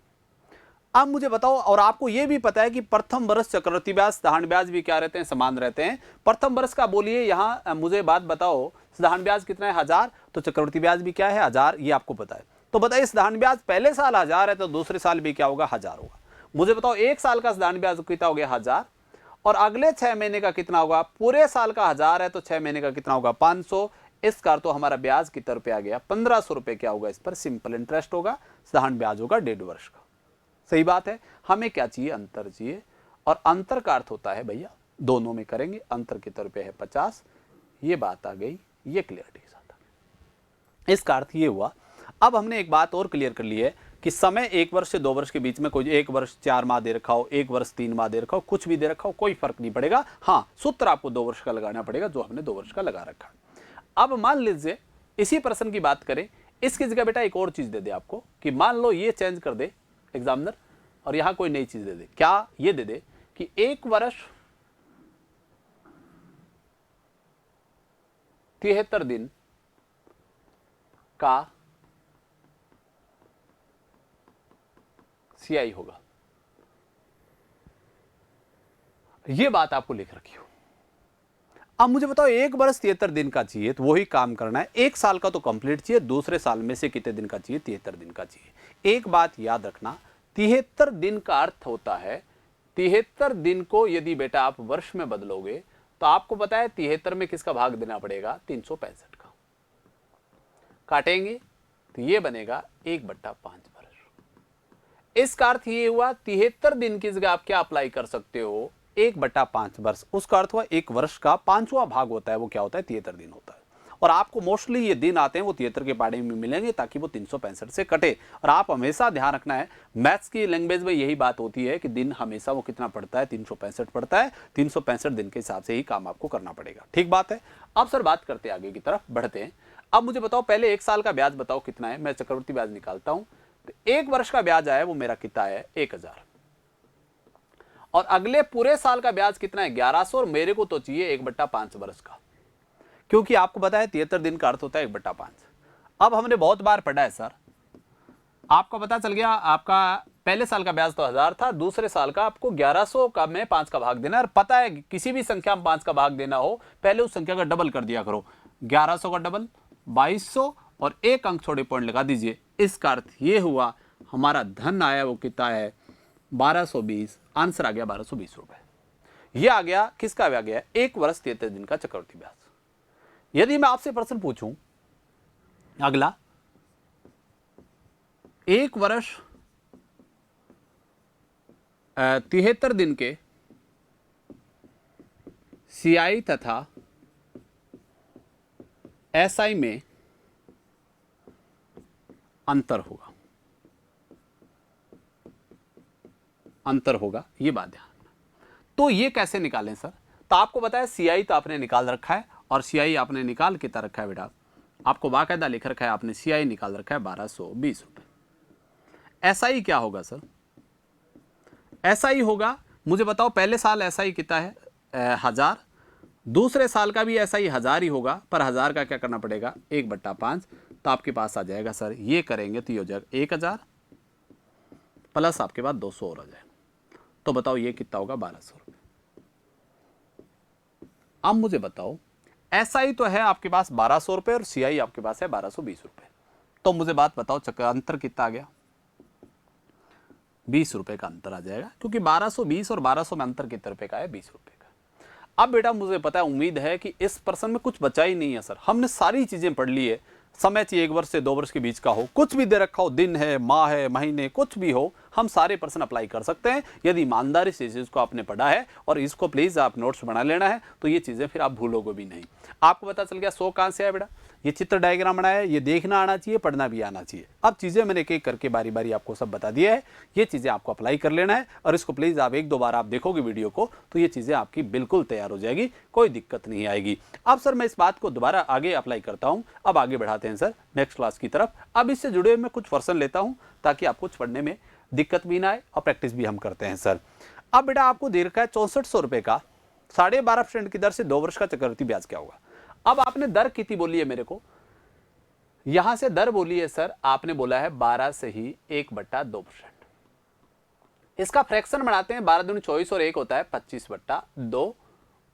अब मुझे बताओ, और आपको यह भी पता है कि प्रथम वर्ष चक्रवृद्धि ब्याज साधारण ब्याज भी क्या रहते हैं, समान रहते हैं। प्रथम वर्ष का बोलिए, यहां मुझे बात बताओ, साधारण ब्याज कितना है 1000, तो चक्रवृद्धि ब्याज भी क्या है 1000, ये आपको पता है। तो बताइए साधारण ब्याज पहले साल 1000 है तो दूसरे साल भी क्या होगा 1000 होगा। मुझे बताओ एक साल का साधारण ब्याज कितना हो गया 1000, और अगले 6 महीने का कितना होगा, पूरे साल का 1000 है तो 6 महीने का कितना होगा 500। इसका तो हमारा ब्याज कितने रुपए आ गया 1500 रुपए क्या होगा, इस पर सिंपल इंटरेस्ट होगा, साधारण ब्याज होगा 1.5 वर्ष का। सही बात है। हमें क्या चाहिए, अंतर चाहिए, और अंतर का अर्थ होता है भैया दोनों में करेंगे, अंतर कितने रुपए है 50। ये बात आ गई, ये क्लियरिटी के साथ आ गई। इसका अर्थ ये हुआ। अब हमने एक बात और क्लियर कर ली है कि समय 1 वर्ष से 2 वर्ष के बीच में, कोई 1 वर्ष 4 माह दे रखा हो, 1 वर्ष 3 माह दे रखा हो, कुछ भी दे रखा हो, कोई फर्क नहीं पड़ेगा। हाँ, सूत्र आपको 2 वर्ष का लगाना पड़ेगा, जो हमने 2 वर्ष का लगा रखा है। अब मान लीजिए इसी प्रश्न की बात करें, इसकी जगह बेटा एक और चीज दे दे आपको, कि मान लो ये चेंज कर दे एग्जामिनर, और यहां कोई नई चीज दे दे। क्या ये दे दे कि 1 वर्ष 73 दिन का सीआई होगा। ये बात आपको लिख रखी हो। अब मुझे बताओ 1 वर्ष 73 दिन का चाहिए, तो वही काम करना है। 1 साल का तो कंप्लीट चाहिए, दूसरे साल में से कितने दिन का चाहिए, 73 दिन का चाहिए। एक बात याद रखना, 73 दिन का अर्थ होता है, 73 दिन को यदि बेटा आप वर्ष में बदलोगे तो आपको पता है 73 में किसका भाग देना पड़ेगा, 365 का। काटेंगे तो ये बनेगा 1/5 वर्ष। इसका अर्थ ये हुआ 73 दिन की जगह आप क्या अप्लाई कर सकते हो, 1/5 वर्ष। उसका अर्थ हुआ 1 वर्ष का 5वां भाग होता है, वो क्या होता है 73 दिन होता है। और आपको मोस्टली ये दिन आते हैं वो 73 के पाड़े में मिलेंगे, ताकि वो 365 से कटे। और आप हमेशा ध्यान रखना है, मैथ्स की लैंग्वेज में यही बात होती है कि दिन हमेशा वो कितना पड़ता है, 365 पड़ता है। 365 दिन के हिसाब से ही काम आपको करना पड़ेगा। ठीक बात है। अब सर बात करते हैं, आगे की तरफ बढ़ते हैं। अब मुझे बताओ पहले 1 साल का ब्याज बताओ कितना है, मैं चक्रवृद्धि ब्याज निकालता हूं। तो 1 वर्ष का ब्याज आया वो मेरा कितना है 1000, और अगले पूरे साल का ब्याज कितना है 1100, और मेरे को तो चाहिए 1/5 वर्ष का, क्योंकि आपको पता है 73 दिन का अर्थ होता है 1/5। अब हमने बहुत बार पढ़ा है सर, आपको पता चल गया, आपका पहले साल का ब्याज तो 1000 था, दूसरे साल का आपको 1100 का में 5 का भाग देना है। और पता है किसी भी संख्या में 5 का भाग देना हो, पहले उस संख्या का डबल कर दिया करो। 1100 का डबल 2200, और 1 अंक छोड़े पॉइंट लगा दीजिए। इसका अर्थ ये हुआ हमारा धन आया वो कितना है 1220, आंसर आ गया 1220 रुपए। ये आ गया किसका आ गया 1 वर्ष 73 दिन का चक्रवृद्धि ब्याज। यदि मैं आपसे प्रश्न पूछूं अगला, 1 वर्ष 73 दिन के सीआई तथा एसआई में अंतर होगा, अंतर होगा, ये बात ध्यान रखना। तो ये कैसे निकालें सर, तो आपको पता है सीआई तो आपने निकाल रखा है, और सीआई आपने निकाल कितना रखा है बेटा, आपको बाकायदा लिख रखा है, आपने सीआई निकाल रखा है 1220 रुपए। एसआई क्या होगा सर, एसआई होगा, मुझे बताओ पहले साल एसआई कितना है 1000, दूसरे साल का भी एसआई 1000 ही होगा, पर 1000 का क्या करना पड़ेगा 1/5, तो आपके पास आ जाएगा सर, ये करेंगे तो ये हो जाएगा 1000 प्लस आपके पास 200 और आ जाएगा, तो बताओ ये कितना होगा 1200 रुपये। अब मुझे बताओ एसआई तो है आपके पास 1200 रुपये, और सीआई आपके पास है 1220 रुपये। तो मुझे बात बताओ अंतर कितना आ गया, 20 रुपए का अंतर आ जाएगा, क्योंकि 1220 और 1200 में अंतर कितने रुपए का है 20 रुपए का। अब बेटा मुझे पता है, उम्मीद है कि इस प्रश्न में कुछ बचा ही नहीं है सर, हमने सारी चीजें पढ़ ली है। समय चाहिए 1 वर्ष से 2 वर्ष के बीच का हो, कुछ भी दे रखा हो, दिन है, माह है, महीने, कुछ भी हो, हम सारे प्रश्न अप्लाई कर सकते हैं यदि ईमानदारी से इसको आपने पढ़ा है। और इसको प्लीज आप नोट्स बना लेना है, तो ये चीजें फिर आप भूलोगे भी नहीं। आपको पता चल गया 100 कहां से है बेटा, ये चित्र डायग्राम बनाया है, ये देखना आना चाहिए, पढ़ना भी आना चाहिए। अब चीजें मैंने एक एक करके बारी बारी आपको सब बता दिया है, ये चीजें आपको अप्लाई कर लेना है। और इसको प्लीज आप 1-2 बार आप देखोगे वीडियो को, तो ये चीजें आपकी बिल्कुल तैयार हो जाएगी, कोई दिक्कत नहीं आएगी। अब सर मैं इस बात को दोबारा आगे अप्लाई करता हूं। अब आगे बढ़ाते हैं सर नेक्स्ट क्लास की तरफ। अब इससे जुड़े हुए मैं कुछ प्रश्न लेता हूं, ताकि आपको पढ़ने में दिक्कत भी ना आए, और प्रैक्टिस भी हम करते हैं सर। अब बेटा आपको दे रखा है 6400 रुपए का 12.5% की दर से 2 वर्ष का चक्रवृद्धि ब्याज क्या होगा। अब आपने दर कितनी बोली है मेरे को, यहां से दर बोली है सर, आपने बोला है 12 से ही 1/2%। इसका फ्रैक्शन बनाते हैं, 12 दूनी 24 और 1 होता है 25/2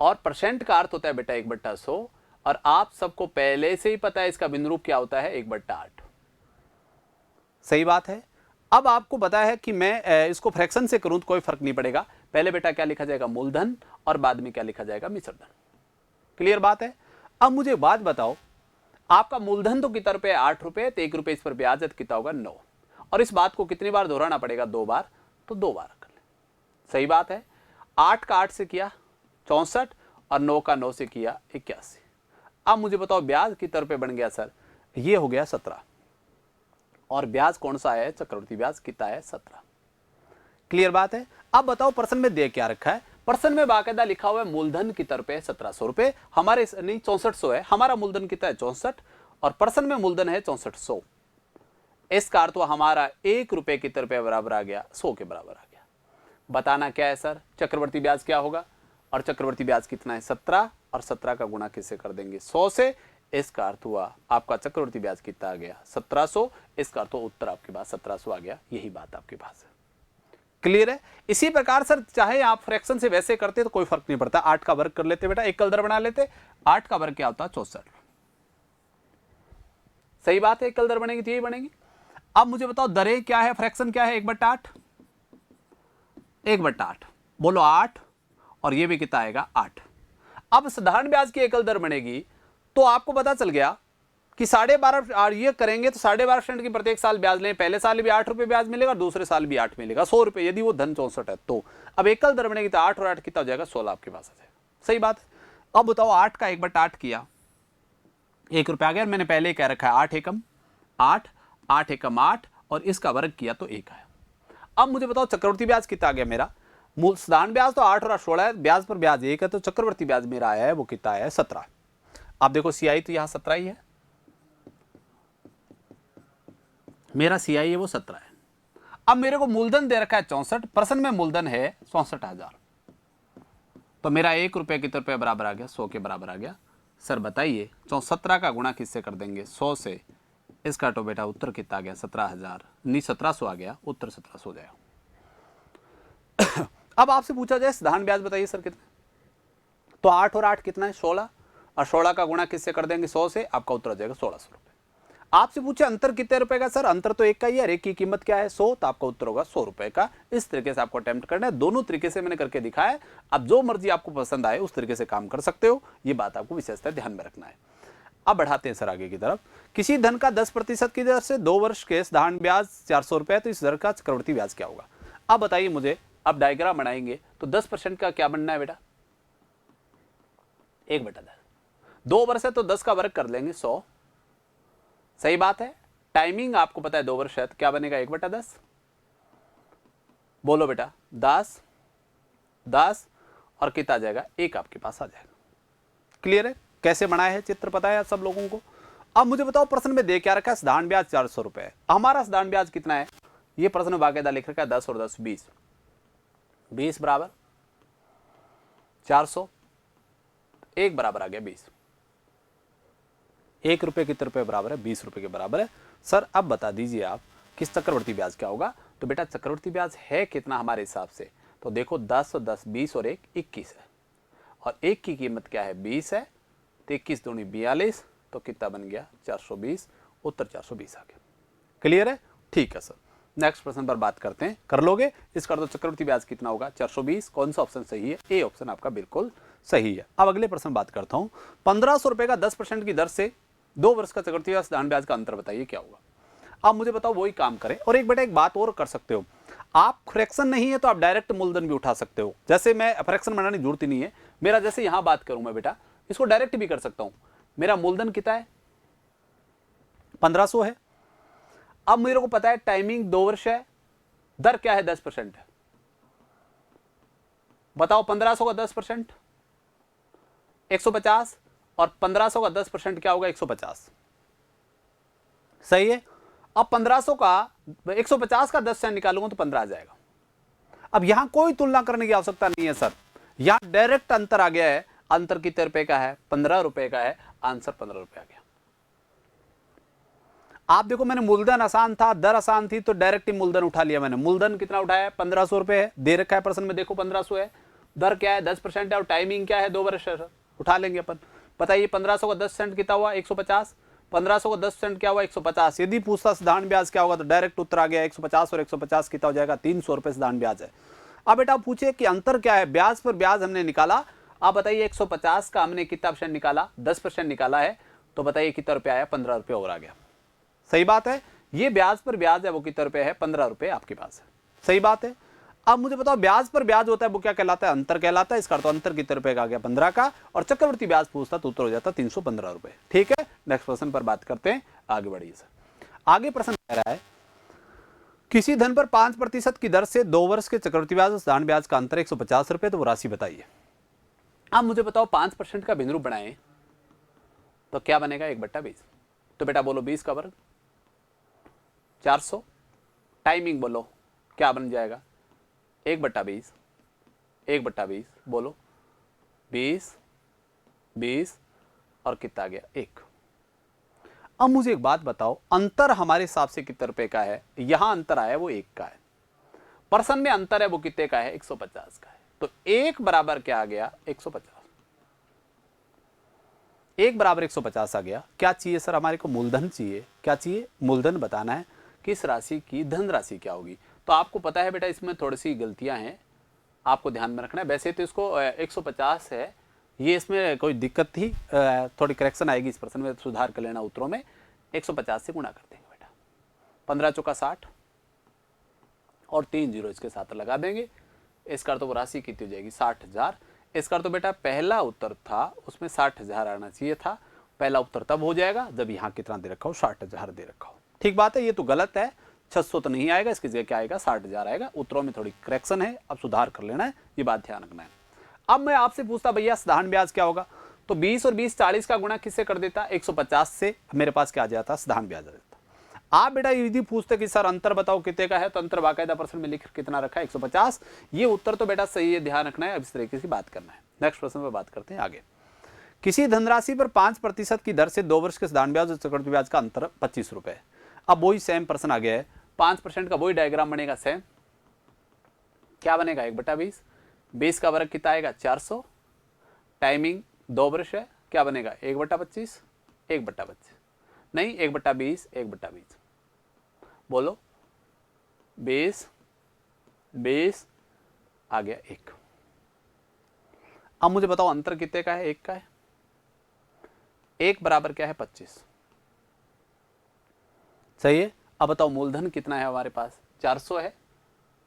और परसेंट का अर्थ होता है बेटा 1/100 और आप सबको पहले से ही पता है इसका बिंदु रूप क्या होता है 1/8। सही बात है। अब आपको पता है कि मैं इसको फ्रैक्शन से करूं तो कोई फर्क नहीं पड़ेगा, पहले बेटा क्या लिखा जाएगा मूलधन और बाद में क्या लिखा जाएगा मिश्र धन। क्लियर बात है। अब मुझे बात बताओ, आपका मूलधन तो कितना रुपए 8 रुपए, तो 1 रुपए इस पर ब्याज है, तो कितना होगा 9। और इस बात को कितनी बार दोहराना पड़ेगा 2 बार, तो 2 बार कर ले। सही बात है। 8 का 8 से किया 64 और 9 का 9 से किया 81। अब मुझे बताओ ब्याज कितने रुपए बन गया सर, ये हो गया 17 और ब्याज कौन सा है चक्रवृद्धि ब्याज कितना है 17। क्लियर बात है। अब बताओ प्रश्न में दे क्या रखा है, प्रश्न में बाकायदा लिखा हुआ है मूलधन कितना रुपए 1700 रुपए, हमारे नहीं 6400 है, हमारा मूलधन कितना है 64 और प्रश्न में मूलधन है 6400। इसका अर्थ हमारा 1 रुपए कितने रुपए बराबर आ गया 100 के बराबर आ गया। बताना क्या है सर चक्रवर्ती ब्याज क्या होगा, और चक्रवर्ती ब्याज कितना है 17 और 17 का गुणा किससे कर देंगे 100 से। इसका अर्थ हुआ आपका चक्रवर्ती ब्याज कितना आ गया 1700। इसका अर्थ उत्तर आपके पास 1700 आ गया, यही बात आपके पास है। क्लियर है। इसी प्रकार सर चाहे आप फ्रैक्शन से वैसे करते तो कोई फर्क नहीं पड़ता, 8 का वर्ग कर लेते बेटा, एक कलदर बना लेते, 8 का वर्ग क्या होता है 64। सही बात है, एक कलदर बनेगी तो यही बनेगी। अब मुझे बताओ दरें क्या है, फ्रैक्शन क्या है 1/8, 1/8 बोलो 8 और ये भी कितना आएगा 8। अब साधारण ब्याज की एकल दर बनेगी तो आपको पता चल गया कि 12.5 ये करेंगे तो 12.5% की प्रत्येक साल ब्याज लें, पहले साल भी 8 रुपए ब्याज मिलेगा, दूसरे साल भी 8 मिलेगा, 100 रुपए यदि वो धन 64 है तो। अब एकल दर बनेगी तो 8 और 8 कितना हो जाएगा 16 आपके पास आ जाएगा। सही बात है। अब बताओ 8 का 1/8 किया 1 रुपया आ गया, मैंने पहले कह रखा है 8 एकम 8, 8 एकम 8 और इसका वर्ग किया तो 1 आया। अब मुझे बताओ चक्रवर्ती ब्याज कितना आ गया मेरा, मूल साधारण ब्याज तो 8 और 8 16 है, ब्याज पर ब्याज 1 है, तो चक्रवर्ती ब्याज मेरा आया है वो कितना है 17। आप देखो सीआई तो यहां 17 ही है, मेरा सीआई है वो 17 है। अब मेरे को मूलधन दे रखा है 64, प्रश्न में मूलधन है 64,000, तो मेरा 1 रुपए कितने रुपए बराबर आ गया 100 के बराबर आ गया। सर बताइए 17 का गुणा किससे कर देंगे 100 से, इसका तो बेटा उत्तर कितना आ गया 17,000 नहीं 1700 आ गया, उत्तर 1700 हो जाएगा। अब आपसे पूछा जाए साधारण ब्याज बताइए सर कितना, तो 8 और 8 कितना है 16 और 16 का गुणा किससे कर देंगे 100 से, आपका उत्तर आ जाएगा 1600 रुपए। आपसे पूछे अंतर कितने रुपए का, सर अंतर तो एक का ही है, एक की कीमत क्या है 100, तो आपका उत्तर होगा 100 रुपए का। इस तरीके से आपको अटेम्प्ट करना है, दोनों तरीके से मैंने करके दिखाया है, अब जो मर्जी आपको पसंद आए उस तरीके से काम कर सकते हो, ये बात आपको विशेषतः ध्यान में रखना है। अब बढ़ाते हैं सर आगे की तरफ। किसी धन का 10% की दर से 2 वर्ष के साधारण ब्याज 400 रुपए, तो इस दर का चक्रवर्ती ब्याज क्या होगा। अब बताइए मुझे, अब डायग्राम बनाएंगे तो 10% का क्या बनना है बेटा 1/10, 2 वर्ष है तो 10 का वर्ग कर लेंगे 100। सही बात है। टाइमिंग आपको पता है 2 वर्ष है तो क्या बनेगा 1/10, बोलो बेटा 10 10 और कितना आ जाएगा 1 आपके पास आ जाएगा। क्लियर है, कैसे बनाया है चित्र पता है सब लोगों को। अब मुझे बताओ प्रश्न में दे क्या रखा है साधारण ब्याज 400 रुपए है, हमारा साधारण ब्याज कितना है, ये प्रश्न में बाकायदा लिख रखा है 10 और 10 20, 20 बराबर 400, 1 बराबर आ गया 20, 1 रुपए कितने रुपए बराबर है 20 रुपए के बराबर है। सर अब बता दीजिए आप किस चक्रवर्ती ब्याज क्या होगा, तो बेटा चक्रवर्ती ब्याज है कितना हमारे हिसाब से, तो देखो 10 और 10 20 और 1 21 है, और 1 की कीमत क्या है 20 है, तो 21 दूनी 42, तो कितना बन गया 420, उत्तर 420 आ गया। क्लियर है, ठीक है सर। नेक्स्ट प्रश्न पर बात करते हैं, कर लोगे इसका तो चक्रवर्ती ब्याज कितना होगा 420, कौन सा ऑप्शन सही है, ए ऑप्शन आपका बिल्कुल सही है। अब अगले प्रश्न बात करता हूं, 1500 रुपए का 10% की दर से 2 वर्ष का चक्रवर्ती ब्याज साधारण ब्याज का अंतर बताइए क्या होगा। अब मुझे बताओ वही काम करें, और एक बेटा एक बात और कर सकते हो, आप फ्रैक्शन नहीं है तो आप डायरेक्ट मूलधन भी उठा सकते हो, जैसे मैं फ्रैक्शन बनाने की जरूरत ही नहीं है, मेरा जैसे यहां बात करूं मैं बेटा इसको डायरेक्ट भी कर सकता हूं। मेरा मूलधन कितना है 1500 है, अब मेरे को पता है टाइमिंग 2 वर्ष है, दर क्या है 10% है, बताओ 1500 का 10% 150 और 1500 का 10% क्या होगा 150, सही है। अब 1500 का 150 का 10 से निकालूंगा तो 15 आ जाएगा। अब यहां कोई तुलना करने की आवश्यकता नहीं है सर, यहां डायरेक्ट अंतर आ गया है, अंतर कितने रुपए का है 15 रुपए का है, आंसर 15 रुपए आ गया। आप देखो मैंने मूलधन आसान था, दर आसान थी, तो डायरेक्ट ही मूलधन उठा लिया मैंने। मूलधन कितना उठाया है? 1500 रुपए है, दे रखा है पर्सन में, देखो 1500 है। दर क्या है? 10% है, और टाइमिंग क्या है? 2 वर्ष। उठा लेंगे अपन। बताइए 1500 का 10% कितना हुआ? 150। 1500 का 10% क्या हुआ? 150। यदि पूछता साधारण ब्याज क्या होगा, तो डायरेक्ट उत्तर आ गया 150, और 150 कितना हो जाएगा? 300 रुपए साधारण ब्याज है। अब बेटा पूछे कि अंतर क्या है? ब्याज पर ब्याज हमने निकाला। आप बताइए 150 का हमने कितना % निकाला? 10% निकाला है, तो बताइए कितना रुपया आया? 15 रुपये और आ गया। सही बात है। ये ब्याज पर ब्याज है, वो कितने रुपए है? 15 रुपए आपके पास है। सही बात है। अब मुझे बताओ ब्याज पर ब्याज होता है वो क्या कहलाता है? अंतर कहलाता है। इसका तो अंतर कितने रुपए का आ गया? 15 का। और चक्रवर्ती ब्याज पूछता तो उत्तर हो जाता 315 रुपए। ठीक है, नेक्स्ट प्रश्न पर बात करते हैं, आगे बढ़िए सर। आगे प्रश्न कह रहा है किसी धन पर 5% की दर से 2 वर्ष के चक्रवर्ती ब्याज और साधारण ब्याज का अंतर 150 रुपए, तो वो राशि बताइए। अब मुझे बताओ 5% का बिंदु बनाए तो क्या बनेगा? 1/20। तो बेटा बोलो 20 का वर्ग 400। टाइमिंग बोलो क्या बन जाएगा? 1/20। 1/20 बोलो 20 20 और कितना आ गया? 1। अब मुझे एक बात बताओ, अंतर हमारे हिसाब से कितने रुपए का है? यहां अंतर आया वो 1 का है। पर्सन में अंतर है वो कितने का है? 150 का है। तो 1 बराबर क्या आ गया? 150। 1 बराबर 150 आ गया। क्या चाहिए सर हमारे को? मूलधन चाहिए। क्या चाहिए? मूलधन बताना है कि इस राशि की धन राशि क्या होगी। तो आपको पता है बेटा इसमें थोड़ी सी गलतियां हैं, आपको ध्यान में रखना है। वैसे तो इसको 150 है, ये इसमें कोई दिक्कत थी, थोड़ी करेक्शन आएगी इस प्रश्न में, सुधार कर लेना उत्तरों में। 150 से गुणा कर देंगे बेटा, 15 चौका 60 और 3 जीरो इसके साथ लगा देंगे। इसका तो वो राशि कितनी हो जाएगी? 60,000। इसका तो बेटा पहला उत्तर था उसमें 60,000 आना चाहिए था। पहला उत्तर तब हो जाएगा जब यहाँ कितना दे रखा हो? 60,000 दे रखा हो। ठीक बात है, ये तो गलत है। 600 तो नहीं आएगा, इसकी जगह क्या आएगा? 60,000 आएगा। उत्तरों में थोड़ी करेक्शन है, अब सुधार कर लेना है, ये बात ध्यान रखना है। अब मैं आपसे पूछता भैया साधारण ब्याज क्या होगा? तो 20 और 20 40 का गुणा किससे कर देता? 150 से मेरे पास क्या आ जाता? साधारण ब्याज आ जाता। आप बेटा यदि पूछते कि सर अंतर बताओ कितने का है, तो अंतर बाकायदा प्रश्न में लिख कितना रखा है? 150। ये उत्तर तो बेटा सही है, ध्यान रखना है। अब इस तरीके से बात करना है। नेक्स्ट प्रश्न पर बात करते हैं आगे। किसी धनराशि पर 5% की दर से 2 वर्ष के साधारण ब्याज और चक्रवृद्धि ब्याज का अंतर 25 रुपए है। अब वही सेम प्रश्न आ गया है, 5% का वही डायग्राम बनेगा सेम। क्या बनेगा? 1/20। 20 का वर्ग कितना आएगा? 400। टाइमिंग 2 वर्ष है, क्या बनेगा? 1/25। 1/25 नहीं, 1/20। 1/20 बोलो 20 20 आ गया 1। अब मुझे बताओ अंतर कितने का है? 1 का है। 1 बराबर क्या है? 25। सही है। अब बताओ मूलधन कितना है हमारे पास? 400 है।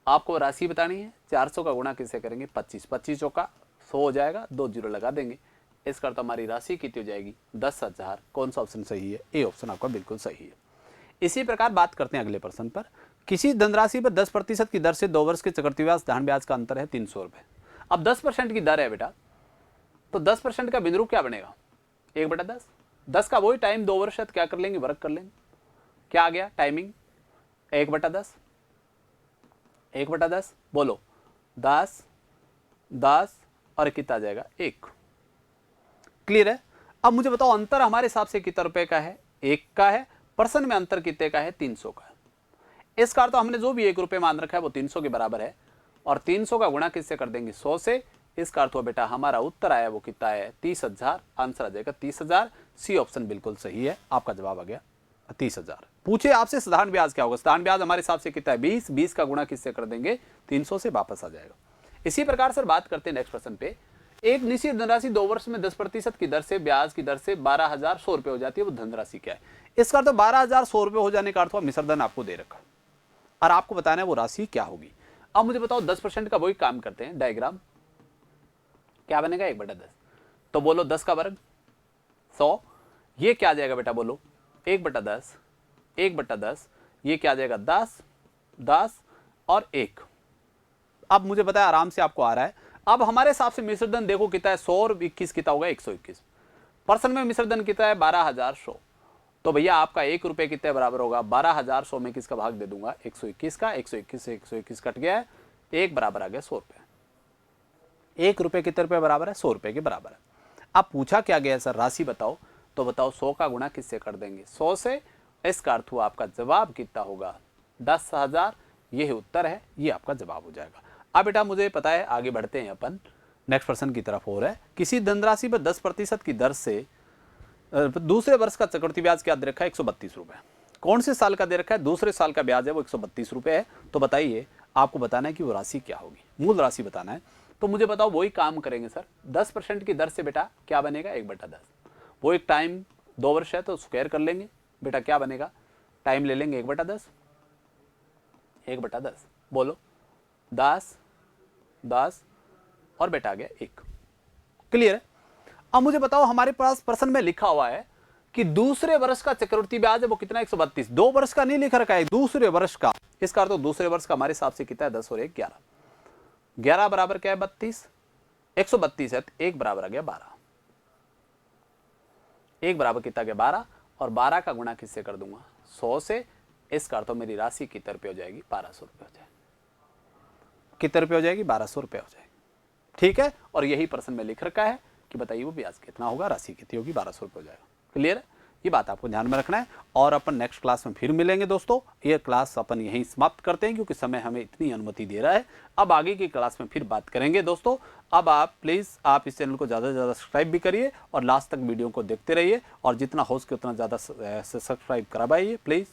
आपको राशि बतानी है। 400 का गुणा किससे करेंगे? 25। 25 चौका 100 हो जाएगा, 2 जीरो लगा देंगे। इसका तो हमारी राशि कितनी हो जाएगी? 10,000। कौन सा ऑप्शन सही है? ए ऑप्शन आपका बिल्कुल सही है। इसी प्रकार बात करते हैं अगले प्रश्न पर। किसी धनराशि पर 10% की दर से 2 वर्ष के चक्रवृद्धि ब्याज साधारण ब्याज का अंतर है 300 रुपए। अब 10% की दर है बेटा, तो 10% का बिंदु क्या बनेगा? 1/10। 10 का वही टाइम 2 वर्ष है, तो क्या कर लेंगे? वर्ग कर लेंगे। क्या आ गया? टाइमिंग 1/10। 1/10 बोलो 10 10 और कितना आ जाएगा? 1। क्लियर है। अब मुझे बताओ अंतर हमारे हिसाब से कितने रुपए का है? 1 का है। पर्सन में अंतर कितने का है? 300 का है। इस कार तो हमने जो भी 1 रुपए मान रखा है वो 300 के बराबर है, और 300 का गुणा किससे कर देंगे? 100 से। इस कार तो बेटा हमारा उत्तर आया वो कितना है? 30,000। आंसर आ जाएगा 30,000। सी ऑप्शन बिल्कुल सही है, आपका जवाब आ गया 30,000। पूछे आपसे साधारण ब्याज क्या होगा? साधारण ब्याज हमारे हिसाब से कितना है? 20। 20 का गुणा किससे कर देंगे? 300 से, वापस आ जाएगा। इसी प्रकार से बात करते हैं नेक्स्ट प्रश्न पे। एक निश्चित धनराशि 2 वर्ष में 10% की दर से ब्याज की दर से 12,100 रुपए हो जाती है, वो धनराशि क्या है? इसका अर्थ 12,100 रुपए हो जाने का अर्थ मिश्र धन आपको दे रखा और आपको बताना है वो राशि क्या होगी। अब मुझे बताओ 10% का वही काम करते हैं, डायग्राम क्या बनेगा? 1/10। तो बोलो 10 का वर्ग 100। ये क्या आ जाएगा बेटा? बोलो 1/10। 1/10 ये क्या आ जाएगा? 10 10 और 1। अब मुझे बताया आराम से आपको आ रहा है। अब हमारे हिसाब से मिश्र धन देखो कितना है? 100 और 21 कितना होगा? 121। पर्सन में मिश्र धन कितना है? 12,100। तो भैया आपका 1 रुपए कितने बराबर होगा? 12,100 में किसका भाग दे दूंगा? 121 का। 121 से 121 कट गया है, 1 बराबर आ गया 100 रुपए। 1 रुपए कितने रुपए बराबर है? 100 रुपए के बराबर है। अब पूछा क्या गया सर? राशि बताओ। तो बताओ 100 का गुणा किससे कर देंगे? 100 से, इसका अर्थ हुआ आपका जवाब कितना होगा 10,000। यही उत्तर है, ये आपका जवाब हो जाएगा। अब बेटा मुझे पता है, आगे बढ़ते हैं अपन नेक्स्ट प्रश्न की तरफ। हो रहा है किसी धनराशि पर 10% की दर से दूसरे वर्ष का चक्रवृद्धि ब्याज क्या दे रखा है 132 रुपए। कौन से साल का दे रखा है? दूसरे साल का ब्याज है वो 132 रुपए है। तो बताइए, आपको बताना है कि वो राशि क्या होगी, मूल राशि बताना है। तो मुझे बताओ, वही काम करेंगे सर। 10% की दर से बेटा क्या बनेगा 1/10। वो एक टाइम 2 वर्ष है तो स्क्वायर कर लेंगे बेटा, क्या बनेगा, टाइम ले लेंगे 1/10। 1/10 बोलो 10 10 और बेटा आ गया 1। क्लियर है? अब मुझे बताओ, हमारे पास प्रश्न में लिखा हुआ है कि दूसरे वर्ष का चक्रवृद्धि ब्याज है वो कितना 132। 2 वर्ष का नहीं लिख रखा है, दूसरे वर्ष का। इसका अर्थ दूसरे वर्ष का हमारे हिसाब से कितना है 10 और 1 11। 11 बराबर क्या है 32। 132 है तो 1 बराबर आ गया 12। 1 बराबर कितना गया 12, और 12 का गुणा किससे कर दूंगा 100 से। इसका अर्थ मेरी राशि कितने रुपये हो जाएगी 1200 रुपये हो जाएगी। कितने रुपये हो जाएगी 1200 रुपये हो जाएगी। ठीक है, और यही प्रश्न में लिख रखा है कि बताइए वो ब्याज कितना होगा, राशि कितनी होगी 1200 रुपये हो जाएगा। क्लियर है? ये बात आपको ध्यान में रखना है। और अपन नेक्स्ट क्लास में फिर मिलेंगे दोस्तों। ये क्लास अपन यहीं समाप्त करते हैं क्योंकि समय हमें इतनी अनुमति दे रहा है। अब आगे की क्लास में फिर बात करेंगे दोस्तों। अब आप प्लीज़ आप इस चैनल को ज़्यादा से ज़्यादा सब्सक्राइब भी करिए और लास्ट तक वीडियो को देखते रहिए, और जितना हो सके उतना ज़्यादा सब्सक्राइब करवाइए प्लीज़।